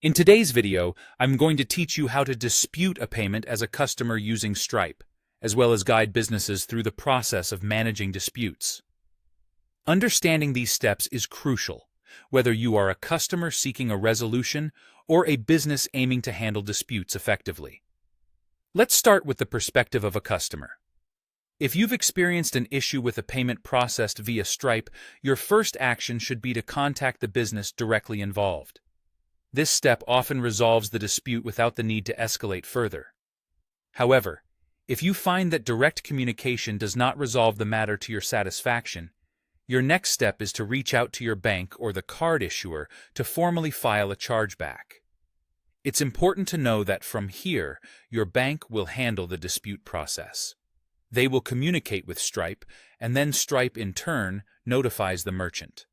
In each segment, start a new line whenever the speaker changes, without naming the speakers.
In today's video, I'm going to teach you how to dispute a payment as a customer using Stripe, as well as guide businesses through the process of managing disputes. Understanding these steps is crucial, whether you are a customer seeking a resolution or a business aiming to handle disputes effectively. Let's start with the perspective of a customer. If you've experienced an issue with a payment processed via Stripe, your first action should be to contact the business directly involved. This step often resolves the dispute without the need to escalate further. However, if you find that direct communication does not resolve the matter to your satisfaction, your next step is to reach out to your bank or the card issuer to formally file a chargeback. It's important to know that from here, your bank will handle the dispute process. They will communicate with Stripe, and then Stripe in turn notifies the merchant.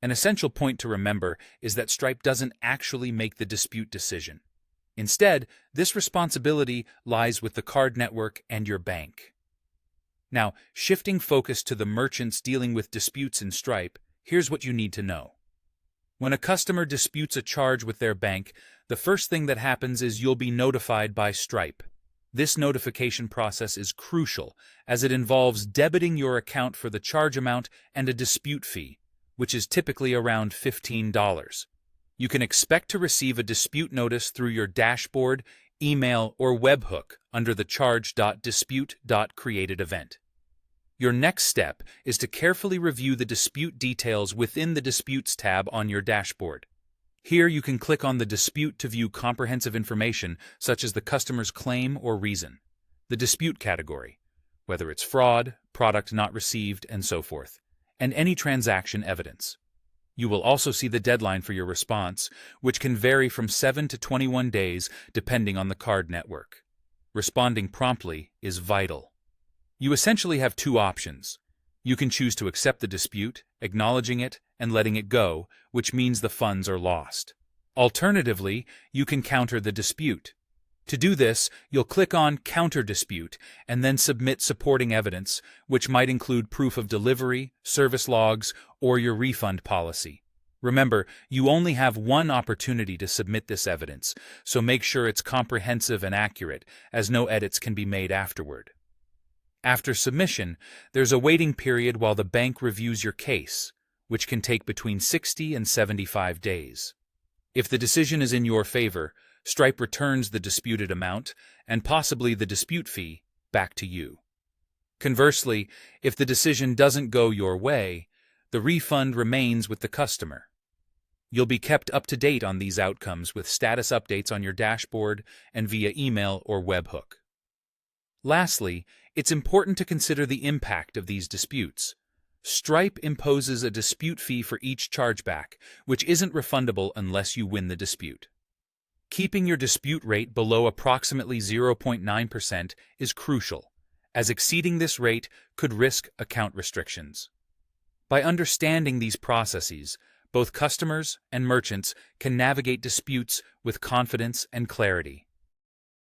An essential point to remember is that Stripe doesn't actually make the dispute decision. Instead, this responsibility lies with the card network and your bank. Now, shifting focus to the merchants dealing with disputes in Stripe, here's what you need to know. When a customer disputes a charge with their bank, the first thing that happens is you'll be notified by Stripe. This notification process is crucial as it involves debiting your account for the charge amount and a dispute fee, which is typically around $15. You can expect to receive a dispute notice through your dashboard, email, or webhook under the charge.dispute.created event. Your next step is to carefully review the dispute details within the Disputes tab on your dashboard. Here you can click on the dispute to view comprehensive information such as the customer's claim or reason, the dispute category, whether it's fraud, product not received, and so forth, and any transaction evidence. You will also see the deadline for your response, which can vary from 7 to 21 days depending on the card network. Responding promptly is vital. You essentially have two options. You can choose to accept the dispute, acknowledging it, and letting it go, which means the funds are lost. Alternatively, you can counter the dispute. To do this, you'll click on Counter Dispute and then submit supporting evidence, which might include proof of delivery, service logs, or your refund policy. Remember, you only have one opportunity to submit this evidence, so make sure it's comprehensive and accurate, as no edits can be made afterward. After submission, there's a waiting period while the bank reviews your case, which can take between 60 and 75 days. If the decision is in your favor, Stripe returns the disputed amount, and possibly the dispute fee, back to you. Conversely, if the decision doesn't go your way, the refund remains with the customer. You'll be kept up to date on these outcomes with status updates on your dashboard and via email or webhook. Lastly, it's important to consider the impact of these disputes. Stripe imposes a dispute fee for each chargeback, which isn't refundable unless you win the dispute. Keeping your dispute rate below approximately 0.9% is crucial, as exceeding this rate could risk account restrictions. By understanding these processes, both customers and merchants can navigate disputes with confidence and clarity.